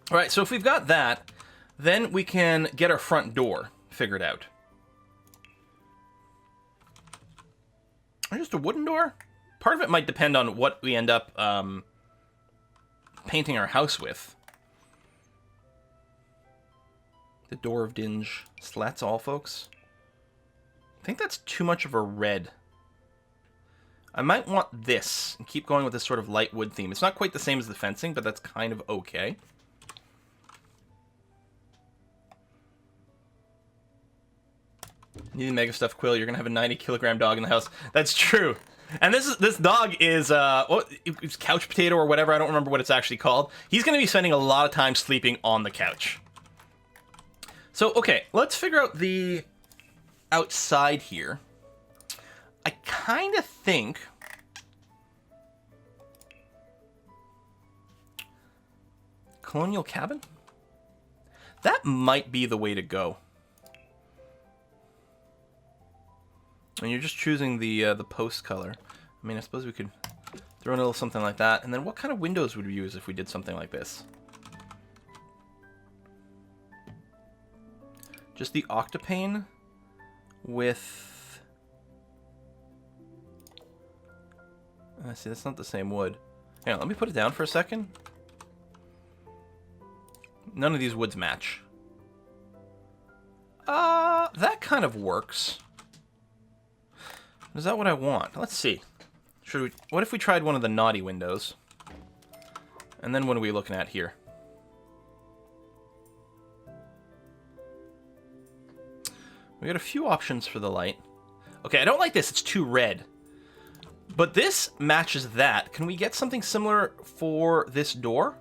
All right, so if we've got that, then we can get our front door figured out. Or just a wooden door? Part of it might depend on what we end up painting our house with. The Door of Dinge. So that's all, folks. I think that's too much of a red. I might want this and keep going with this sort of light wood theme. It's not quite the same as the fencing, but that's kind of okay. Need the mega stuff, Quill. You're gonna have a 90-kilogram dog in the house. That's true. And this dog is it's couch potato or whatever. I don't remember what it's actually called. He's gonna be spending a lot of time sleeping on the couch. So okay, let's figure out the outside here. I kind of think colonial cabin. That might be the way to go. And you're just choosing the post color. I mean, I suppose we could throw in a little something like that. And then what kind of windows would we use if we did something like this? Just the octapane with... see, that's not the same wood. Hang on, let me put it down for a second. None of these woods match. That kind of works. Is that what I want? Let's see. Should we? What if we tried one of the naughty windows? And then what are we looking at here? We got a few options for the light. Okay, I don't like this. It's too red. But this matches that. Can we get something similar for this door?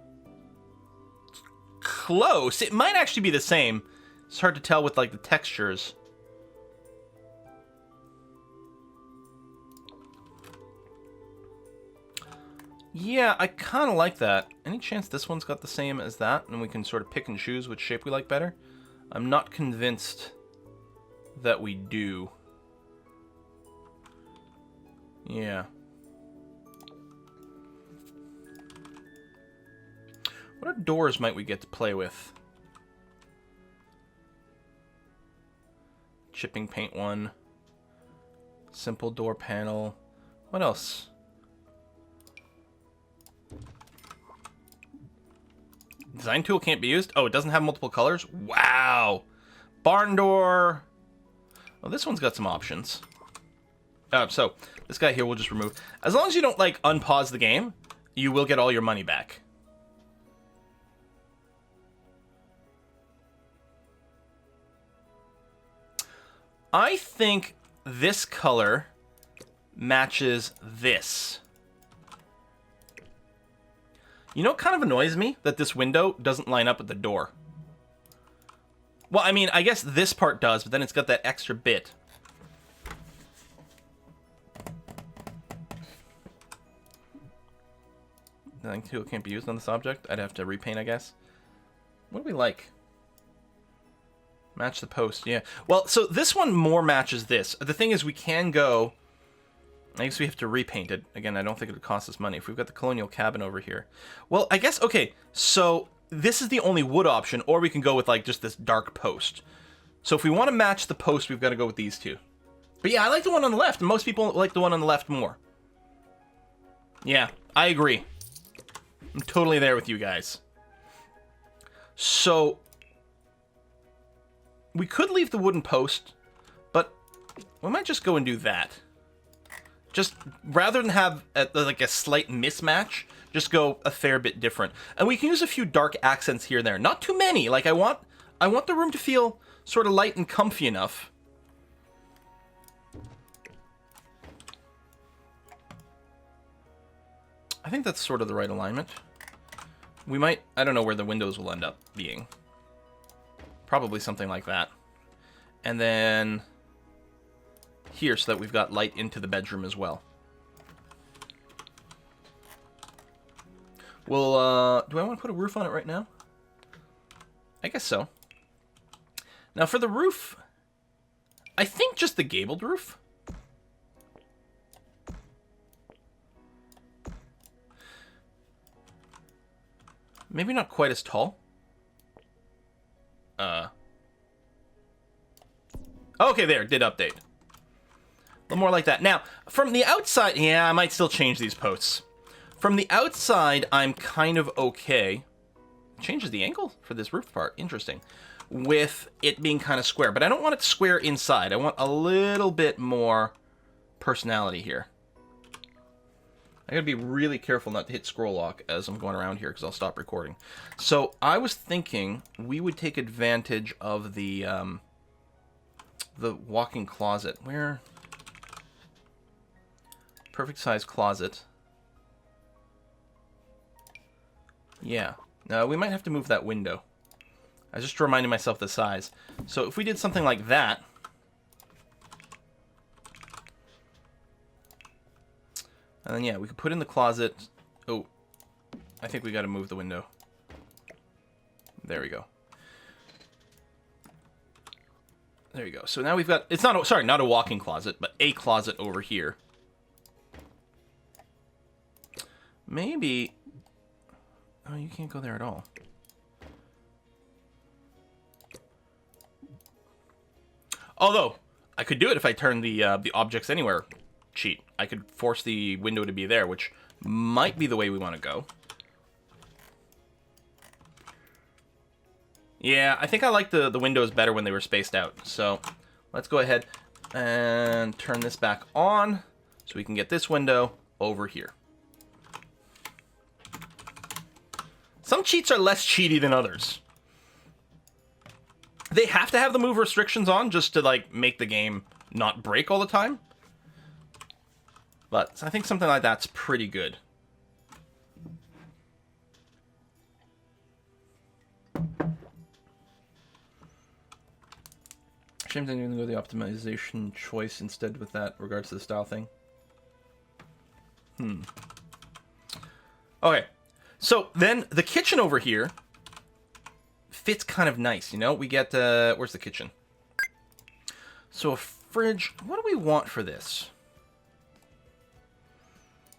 Close. It might actually be the same. It's hard to tell with like the textures. Yeah, I kind of like that. Any chance this one's got the same as that, and we can sort of pick and choose which shape we like better? I'm not convinced that we do. Yeah. What doors might we get to play with? Chipping paint one. Simple door panel. What else? Design tool can't be used? Oh, it doesn't have multiple colors? Wow! Barn door! Oh, this one's got some options. So, this guy here we'll just remove. As long as you don't, like, unpause the game, you will get all your money back. I think this color matches this. You know what kind of annoys me? That this window doesn't line up with the door. Well, I mean, I guess this part does, but then it's got that extra bit. Design tool can't be used on this object. I'd have to repaint, I guess. What do we like? Match the post, yeah. Well, so this one more matches this. The thing is, we can go... I guess we have to repaint it. Again, I don't think it would cost us money. If we've got the colonial cabin over here. Well, I guess, okay, so this is the only wood option, or we can go with, like, just this dark post. So if we want to match the post, we've got to go with these two. But yeah, I like the one on the left. Most people like the one on the left more. Yeah, I agree. I'm totally there with you guys. So we could leave the wooden post, but we might just go and do that. Just rather than have like a slight mismatch, just go a fair bit different. And we can use a few dark accents here and there. Not too many. Like I want the room to feel sort of light and comfy enough. I think that's sort of the right alignment. We might, I don't know where the windows will end up being. Probably something like that. And then here so that we've got light into the bedroom as well. Well, do I want to put a roof on it right now? I guess so. Now for the roof, I think just the gabled roof. Maybe not quite as tall. Okay, there, it did update. A little more like that. Now, from the outside, yeah, I might still change these posts. From the outside, I'm kind of okay. Changes the angle for this roof part. Interesting. With it being kind of square. But I don't want it square inside. I want a little bit more personality here. I gotta be really careful not to hit scroll lock as I'm going around here because I'll stop recording. So I was thinking we would take advantage of the walk-in closet. Where? Perfect size closet. Yeah. No, we might have to move that window. I was just reminding myself the size. So if we did something like that. And then, yeah, we could put in the closet. Oh, I think we got to move the window. There we go. There you go. So now we've got, it's not, sorry, not a walk-in closet, but a closet over here. Maybe, oh, you can't go there at all. Although, I could do it if I turn the objects anywhere cheat. I could force the window to be there, which might be the way we want to go. Yeah, I think I like the windows better when they were spaced out. So let's go ahead and turn this back on so we can get this window over here. Some cheats are less cheaty than others. They have to have the move restrictions on just to, like, make the game not break all the time. But I think something like that's pretty good. Shame I'm going to go the optimization choice instead with that regards to the style thing. Okay. So then the kitchen over here fits kind of nice, you know? We get, where's the kitchen? So a fridge, what do we want for this?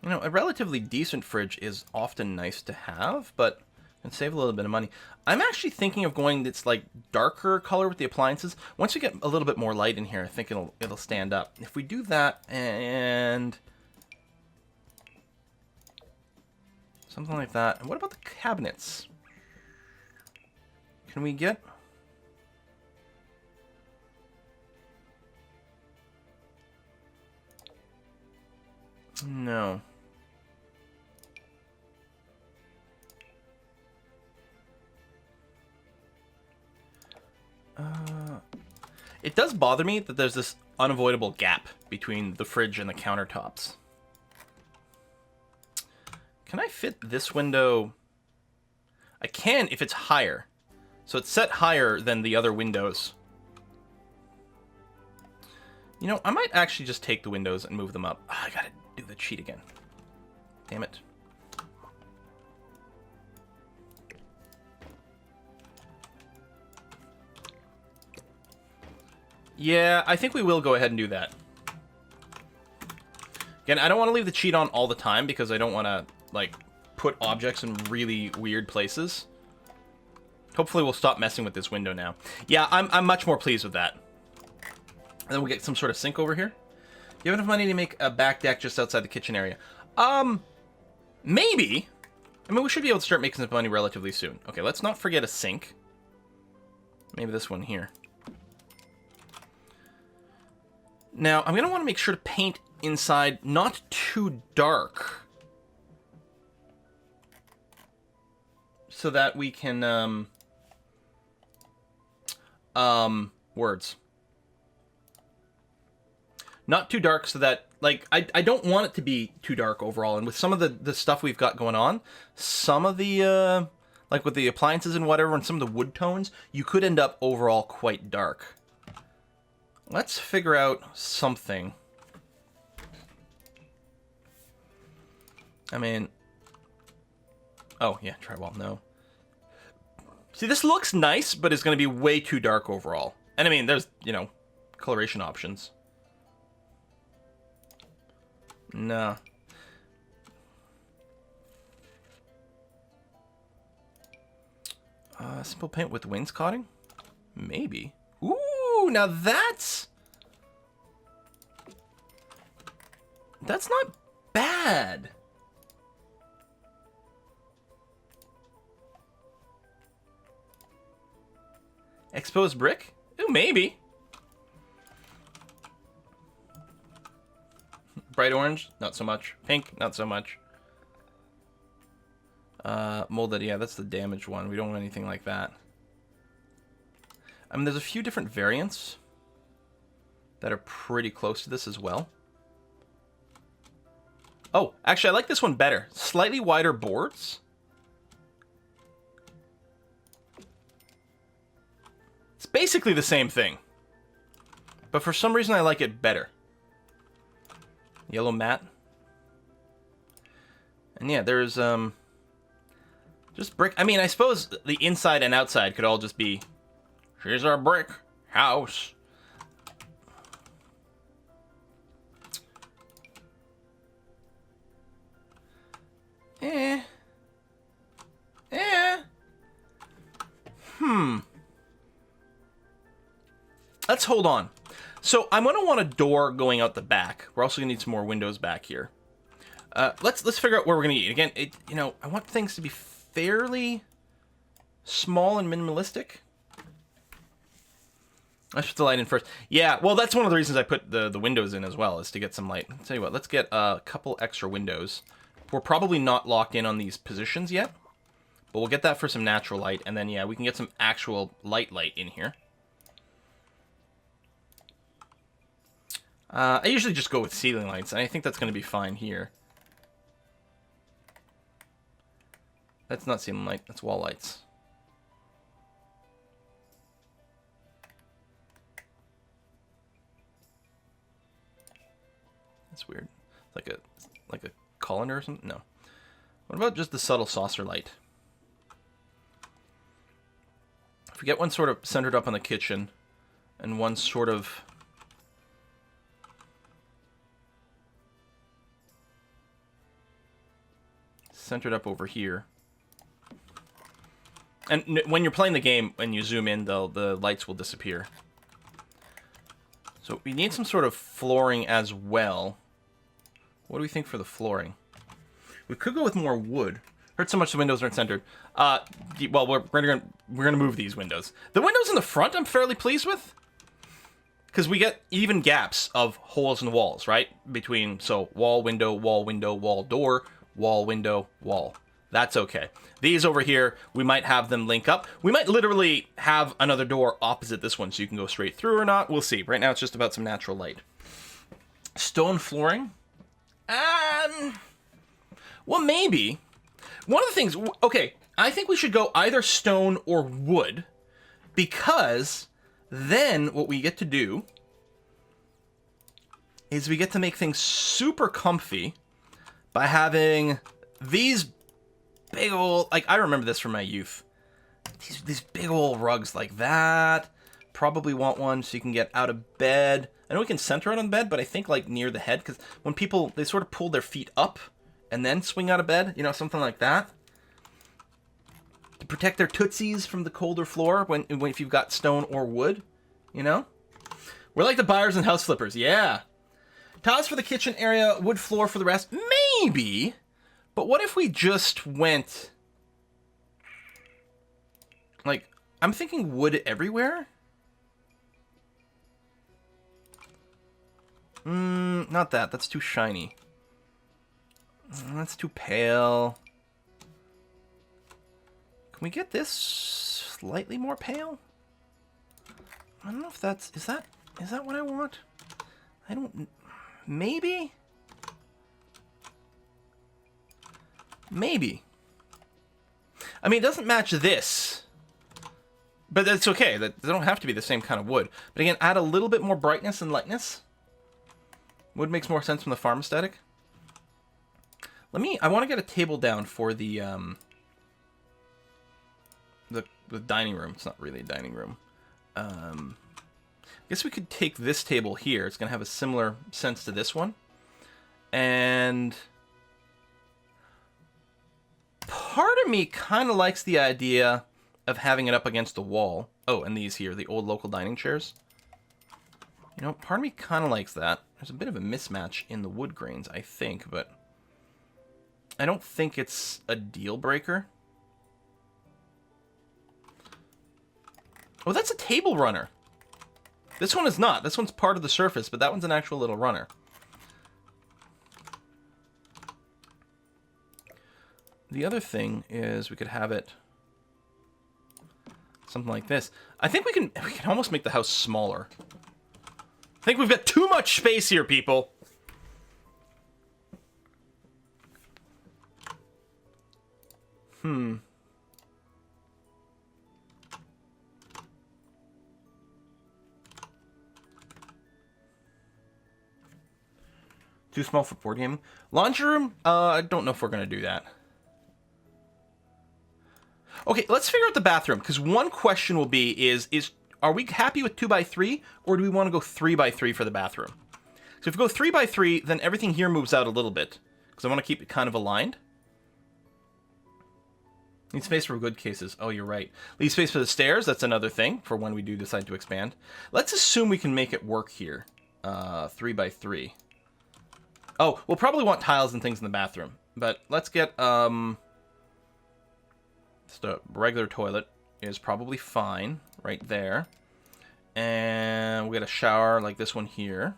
You know, a relatively decent fridge is often nice to have, but can save a little bit of money. I'm actually thinking of going this, like, darker color with the appliances. Once we get a little bit more light in here, I think it'll stand up. If we do that and something like that. And what about the cabinets? Can we get... No. It does bother me that there's this unavoidable gap between the fridge and the countertops. Can I fit this window? I can if it's higher. So it's set higher than the other windows. You know, I might actually just take the windows and move them up. Oh, I gotta do the cheat again. Damn it. Yeah, I think we will go ahead and do that. Again, I don't want to leave the cheat on all the time because I don't want to, like, put objects in really weird places. Hopefully we'll stop messing with this window now. Yeah, I'm much more pleased with that. And then we'll get some sort of sink over here. You have enough money to make a back deck just outside the kitchen area? Maybe. I mean, we should be able to start making some money relatively soon. Okay, let's not forget a sink. Maybe this one here. Now, I'm going to want to make sure to paint inside not too dark. So that we can, words. Not too dark so that, like, I don't want it to be too dark overall. And with some of the stuff we've got going on, some of the, like with the appliances and whatever, and some of the wood tones, you could end up overall quite dark. Let's figure out something. I mean... Oh, yeah, drywall, no. See, this looks nice, but it's going to be way too dark overall. And I mean, there's, you know, coloration options. No. Simple paint with wainscoting? Maybe. Ooh, now that's not bad. Exposed brick? Ooh, maybe. Bright orange? Not so much. Pink? Not so much. Molded, yeah, that's the damaged one. We don't want anything like that. I mean, there's a few different variants that are pretty close to this as well. Oh, actually, I like this one better. Slightly wider boards. It's basically the same thing. But for some reason, I like it better. Yellow matte. And yeah, there's, just brick. I mean, I suppose the inside and outside could all just be, here's our brick house. Let's hold on. So I'm gonna want a door going out the back. We're also gonna need some more windows back here. Let's figure out where we're gonna eat. Again, I want things to be fairly small and minimalistic. Let's put the light in first. Yeah, well, that's one of the reasons I put the windows in as well, is to get some light. I'll tell you what, let's get a couple extra windows. We're probably not locked in on these positions yet, but we'll get that for some natural light, and then, yeah, we can get some actual light in here. I usually just go with ceiling lights, and I think that's going to be fine here. That's not ceiling light, that's wall lights. That's weird. It's like a colander or something? No. What about just the subtle saucer light? If we get one sort of centered up on the kitchen, and one sort of centered up over here. And when you're playing the game, when you zoom in, the lights will disappear. So we need some sort of flooring as well. What do we think for the flooring? We could go with more wood. Hurts so much the windows aren't centered. Well, we're gonna move these windows. The windows in the front I'm fairly pleased with, because we get even gaps of holes in the walls, right? Between, so wall, window, wall, door, wall, window, wall. That's okay. These over here, we might have them link up. We might literally have another door opposite this one so you can go straight through or not. We'll see. Right now it's just about some natural light. Stone flooring? Well, maybe. One of the things, okay, I think we should go either stone or wood, because then what we get to do is we get to make things super comfy by having these big old, like, I remember this from my youth. These big old rugs like that. Probably want one so you can get out of bed. I know we can center it on bed, but I think like near the head, because when people, they sort of pull their feet up and then swing out of bed, you know, something like that. To protect their tootsies from the colder floor when if you've got stone or wood, you know? We're like the buyers and house flippers, yeah. Tiles for the kitchen area, wood floor for the rest, maybe. But what if we just went, like, I'm thinking wood everywhere? Not that. That's too shiny. That's too pale. Can we get this slightly more pale? I don't know if that's... Is that what I want? I don't... Maybe? Maybe. I mean, it doesn't match this. But that's okay. They don't have to be the same kind of wood. But again, add a little bit more brightness and lightness. Wood makes more sense from the farm aesthetic. I want to get a table down for the dining room. It's not really a dining room. I guess we could take this table here. It's going to have a similar sense to this one. And part of me kind of likes the idea of having it up against the wall. Oh, and these here, the old local dining chairs. You know, part of me kind of likes that. There's a bit of a mismatch in the wood grains, I think, but I don't think it's a deal breaker. Oh, that's a table runner. This one is not. This one's part of the surface, but that one's an actual little runner. The other thing is we could have it something like this. I think we can almost make the house smaller. I think we've got too much space here, people. Too small for board gaming. Laundry room? I don't know if we're going to do that. Okay, let's figure out the bathroom, because one question will be is are we happy with 2x3, or do we want to go 3x3 for the bathroom? So if we go 3x3, then everything here moves out a little bit, because I want to keep it kind of aligned. Need space for good cases. Oh, you're right. Leave space for the stairs. That's another thing for when we do decide to expand. Let's assume we can make it work here. 3x3. Oh, we'll probably want tiles and things in the bathroom, but let's get just a regular toilet is probably fine right there, and we'll get a shower like this one here.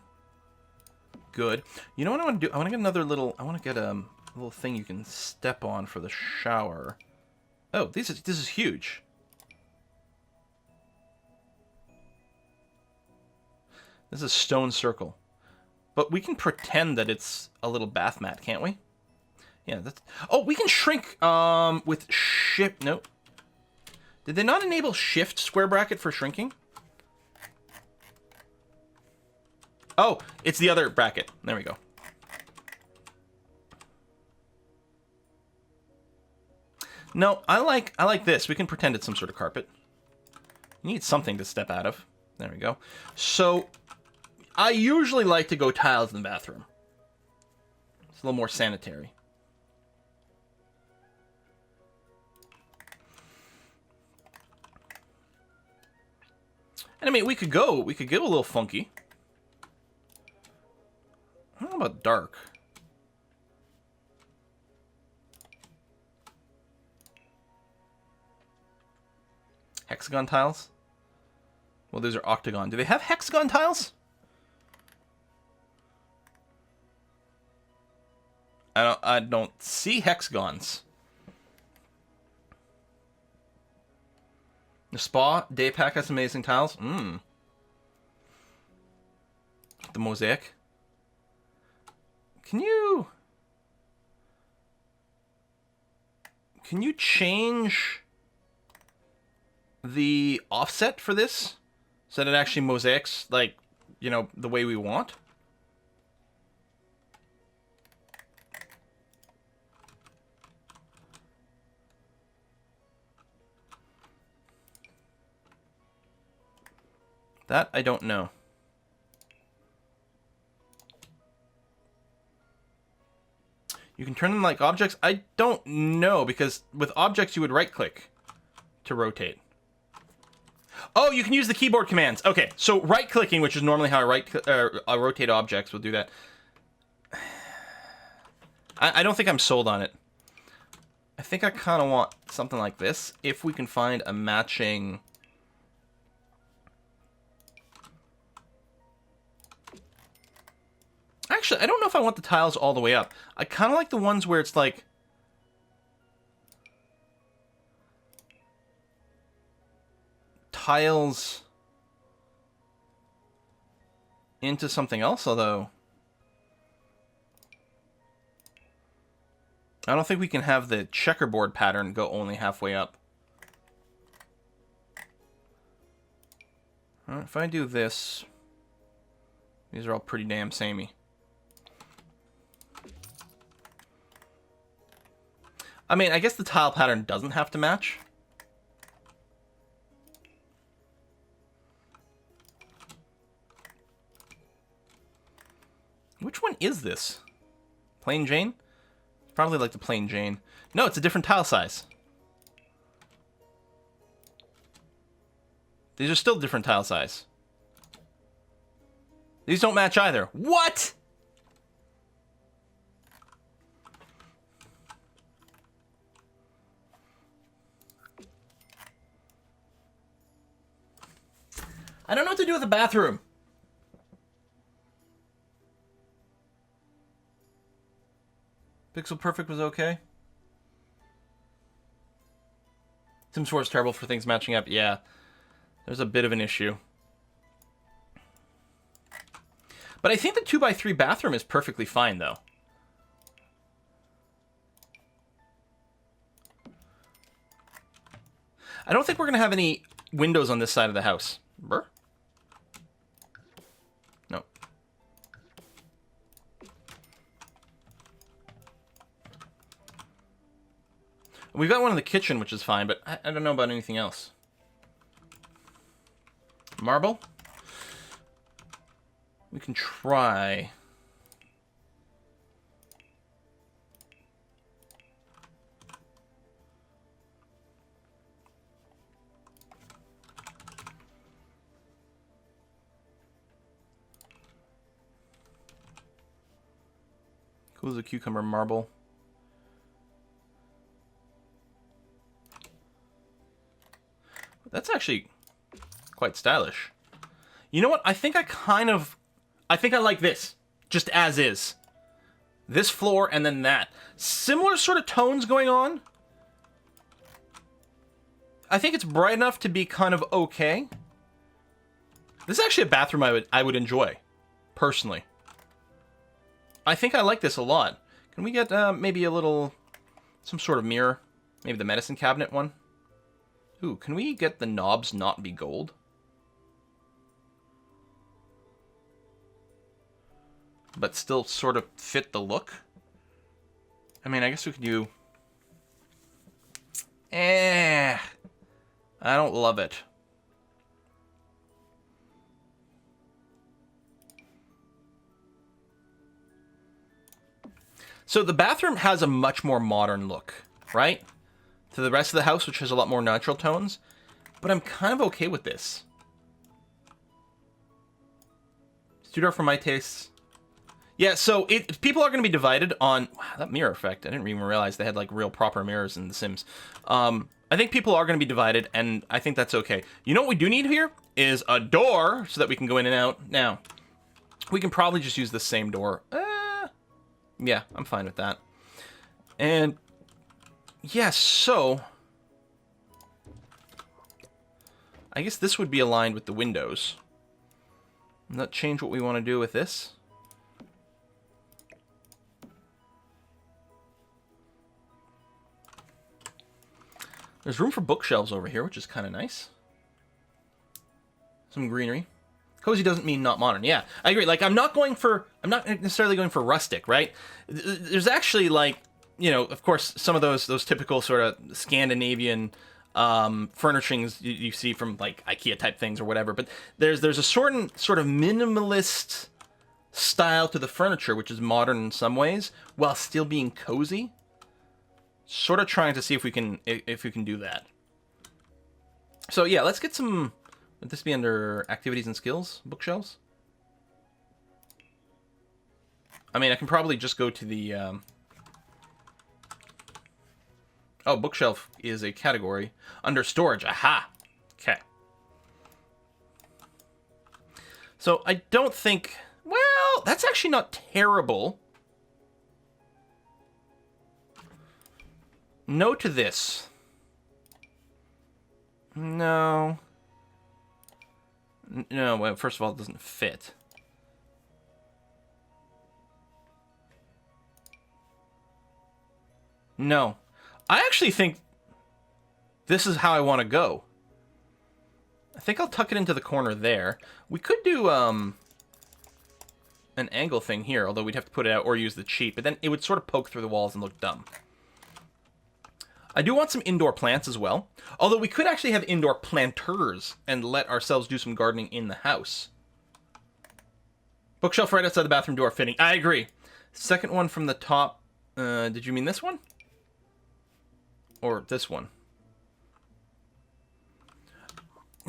Good. You know what I want to do? I want to get another little. I want to get a little thing you can step on for the shower. Oh, this is huge. This is a stone circle. But we can pretend that it's a little bath mat, can't we? Yeah, that's... Oh, we can shrink with shift... Nope. Did they not enable shift square bracket for shrinking? Oh, it's the other bracket. There we go. No, I like this. We can pretend it's some sort of carpet. You need something to step out of. There we go. So... I usually like to go tiles in the bathroom. It's a little more sanitary. And I mean, we could go a little funky. I don't know about dark. Hexagon tiles? Well, those are octagon. Do they have hexagon tiles? I don't see hexagons. The spa day pack has amazing tiles. The mosaic. Can you change the offset for this so that it actually mosaics, like, you know, the way we want? That I don't know. You can turn them like objects? I don't know, because with objects you would right click to rotate. Oh, you can use the keyboard commands. Okay, so right clicking, which is normally how I rotate objects, will do that. I don't think I'm sold on it. I think I kind of want something like this, if we can find a matching... Actually, I don't know if I want the tiles all the way up. I kind of like the ones where it's like... tiles into something else, although... I don't think we can have the checkerboard pattern go only halfway up. Alright, if I do this... These are all pretty damn samey. I mean, I guess the tile pattern doesn't have to match. Which one is this? Plain Jane? Probably like the plain Jane. No, it's a different tile size. These are still different tile size. These don't match either. What? I don't know what to do with the bathroom. Pixel Perfect was okay. Sims 4 is terrible for things matching up. Yeah, there's a bit of an issue. But I think the 2x3 bathroom is perfectly fine, though. I don't think we're going to have any windows on this side of the house. Brr? No. We've got one in the kitchen, which is fine, but I don't know about anything else. Marble? We can try. Cool as a cucumber marble. That's actually quite stylish. You know what? I think I like this, just as is. This floor and then that. Similar sort of tones going on. I think it's bright enough to be kind of okay. This is actually a bathroom I would enjoy, personally. I think I like this a lot. Can we get maybe some sort of mirror? Maybe the medicine cabinet one? Ooh, can we get the knobs not be gold? But still sort of fit the look? I mean, I guess we could do... I don't love it. So the bathroom has a much more modern look, right? To the rest of the house, which has a lot more natural tones. But I'm kind of okay with this. It's too dark for my tastes. Yeah, so people are going to be divided on... Wow, that mirror effect. I didn't even realize they had, like, real proper mirrors in The Sims. I think people are going to be divided, and I think that's okay. You know what we do need here? Is a door, so that we can go in and out. Now, we can probably just use the same door. Yeah, I'm fine with that. And... yeah, so... I guess this would be aligned with the windows. Does that change what we want to do with this? There's room for bookshelves over here, which is kind of nice. Some greenery. Cozy doesn't mean not modern. Yeah, I agree. Like, I'm not necessarily going for rustic, right? There's actually, like, you know, of course, some of those typical sort of Scandinavian furnishings you see from, like, IKEA type things or whatever. But there's a certain sort of minimalist style to the furniture, which is modern in some ways, while still being cozy. Sort of trying to see if we can do that. So yeah, let's get some. Would this be under activities and skills bookshelves? I mean, I can probably just go to the. Oh, bookshelf is a category under storage. Aha. Okay. So I don't think. Well, that's actually not terrible. No to this. No. No, well, first of all, it doesn't fit. No. I actually think this is how I want to go. I think I'll tuck it into the corner there. We could do an angle thing here, although we'd have to put it out or use the cheat, but then it would sort of poke through the walls and look dumb. I do want some indoor plants as well. Although we could actually have indoor planters and let ourselves do some gardening in the house. Bookshelf right outside the bathroom door fitting. I agree. Second one from the top. Did you mean this one? Or this one?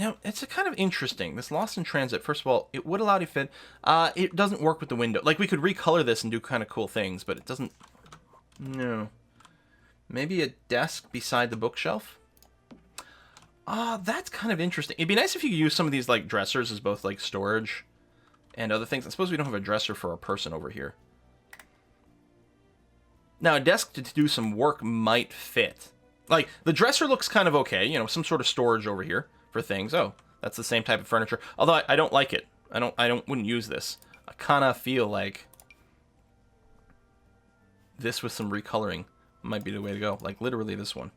Now, it's a kind of interesting. This Lost in Transit, first of all, it would allow you to fit. It doesn't work with the window. Like, we could recolor this and do kind of cool things, but it doesn't... No. Maybe a desk beside the bookshelf? That's kind of interesting. It'd be nice if you could use some of these, like, dressers as both, like, storage and other things. I suppose we don't have a dresser for our person over here. Now, a desk to do some work might fit. Like, the dresser looks kind of okay. You know, some sort of storage over here for things. Oh, that's the same type of furniture. Although I don't like it. Wouldn't use this. I kind of feel like this with some recoloring might be the way to go. Like, literally this one.